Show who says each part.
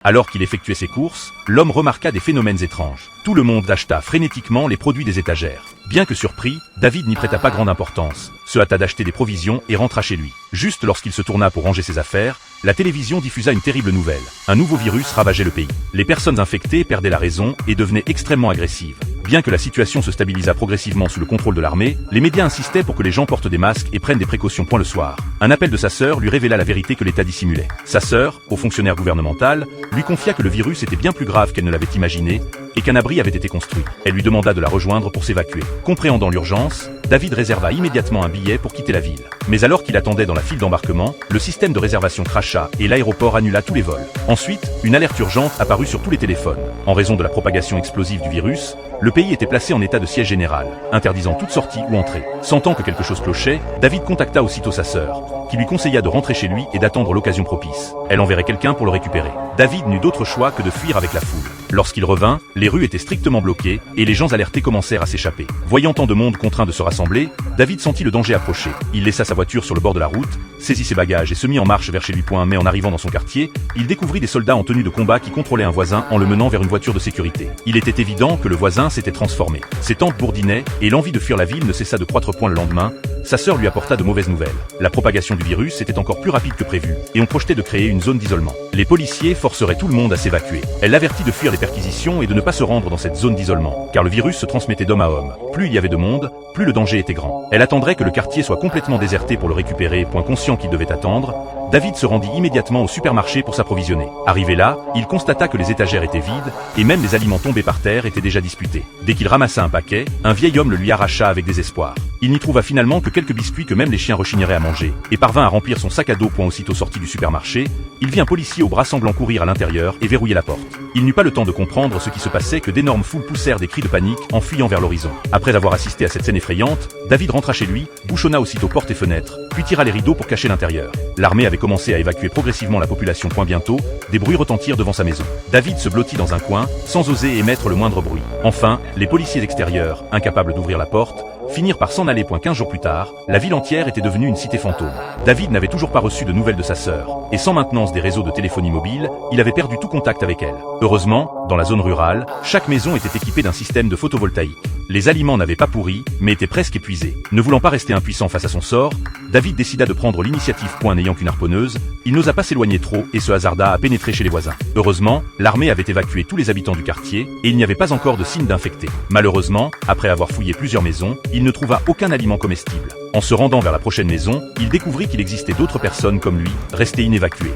Speaker 1: Alors qu'il effectuait ses courses, l'homme remarqua des phénomènes étranges. Tout le monde acheta frénétiquement les produits des étagères. Bien que surpris, David n'y prêta pas grande importance, se hâta d'acheter des provisions et rentra chez lui. Juste lorsqu'il se tourna pour ranger ses affaires, la télévision diffusa une terrible nouvelle. Un nouveau virus ravageait le pays. Les personnes infectées perdaient la raison et devenaient extrêmement agressives. Bien que la situation se stabilisât progressivement sous le contrôle de l'armée, les médias insistaient pour que les gens portent des masques et prennent des précautions. Le soir, un appel de sa sœur lui révéla la vérité que l'État dissimulait. Sa sœur, au fonctionnaire gouvernemental, lui confia que le virus était bien plus grave qu'elle ne l'avait imaginé et qu'un abri avait été construit. Elle lui demanda de la rejoindre pour s'évacuer. Compréhendant l'urgence, David réserva immédiatement un billet pour quitter la ville. Mais alors qu'il attendait dans la file d'embarquement, le système de réservation cracha et l'aéroport annula tous les vols. Ensuite, une alerte urgente apparut sur tous les téléphones. En raison de la propagation explosive du virus, le pays était placé en état de siège général, interdisant toute sortie ou entrée. Sentant que quelque chose clochait, David contacta aussitôt sa sœur, qui lui conseilla de rentrer chez lui et d'attendre l'occasion propice. Elle enverrait quelqu'un pour le récupérer. David n'eut d'autre choix que de fuir avec la foule. Lorsqu'il revint, les rues étaient strictement bloquées et les gens alertés commencèrent à s'échapper. Voyant tant de monde contraint de se rassembler, David sentit le danger approcher. Il laissa sa voiture sur le bord de la route, saisit ses bagages et se mit en marche vers chez lui. Mais en arrivant dans son quartier, il découvrit des soldats en tenue de combat qui contrôlaient un voisin en le menant vers une voiture de sécurité. Il était évident que le voisin s'était transformé. Ses tempes bourdinaient et l'envie de fuir la ville ne cessa de croître. Le lendemain, sa sœur lui apporta de mauvaises nouvelles. La propagation du virus était encore plus rapide que prévu et on projetait de créer une zone d'isolement. Les policiers forceraient tout le monde à s'évacuer. Elle l'avertit de fuir les perquisitions et de ne pas se rendre dans cette zone d'isolement, car le virus se transmettait d'homme à homme. Plus il y avait de monde, plus le danger était grand. Elle attendrait que le quartier soit complètement déserté pour le récupérer. Conscient qu'il devait attendre, David se rendit immédiatement au supermarché pour s'approvisionner. Arrivé là, il constata que les étagères étaient vides et même les aliments tombés par terre étaient déjà disputés. Dès qu'il ramassa un paquet, un vieil homme le lui arracha avec désespoir. Il n'y trouva finalement que quelques biscuits que même les chiens rechigneraient à manger et parvint à remplir son sac à dos. Aussitôt sorti du supermarché, il vit un policier au bras sanglant courir à l'intérieur et verrouiller la porte. Il n'eut pas le temps de comprendre ce qui se passait que d'énormes foules poussèrent des cris de panique en fuyant vers l'horizon. Après avoir assisté à cette scène effrayante, David rentra chez lui, bouchonna aussitôt portes et fenêtres, puis tira les rideaux pour cacher l'intérieur. L'armée avait commencé à évacuer progressivement la population. Bientôt, des bruits retentirent devant sa maison. David se blottit dans un coin, sans oser émettre le moindre bruit. Enfin, les policiers extérieurs, incapables d'ouvrir la porte, finirent par s'en aller. 15 jours plus tard, la ville entière était devenue une cité fantôme. David n'avait toujours pas reçu de nouvelles de sa sœur, et sans maintenance des réseaux de téléphonie mobile, il avait perdu tout contact avec elle. Heureusement, dans la zone rurale, chaque maison était équipée d'un système de photovoltaïque. Les aliments n'avaient pas pourri, mais étaient presque épuisés. Ne voulant pas rester impuissant face à son sort, David décida de prendre l'initiative. N'ayant qu'une harponneuse, il n'osa pas s'éloigner trop et se hasarda à pénétrer chez les voisins. Heureusement, l'armée avait évacué tous les habitants du quartier et il n'y avait pas encore de signes d'infectés. Malheureusement, après avoir fouillé plusieurs maisons, il ne trouva aucun aliment comestible. En se rendant vers la prochaine maison, il découvrit qu'il existait d'autres personnes comme lui, restées inévacuées.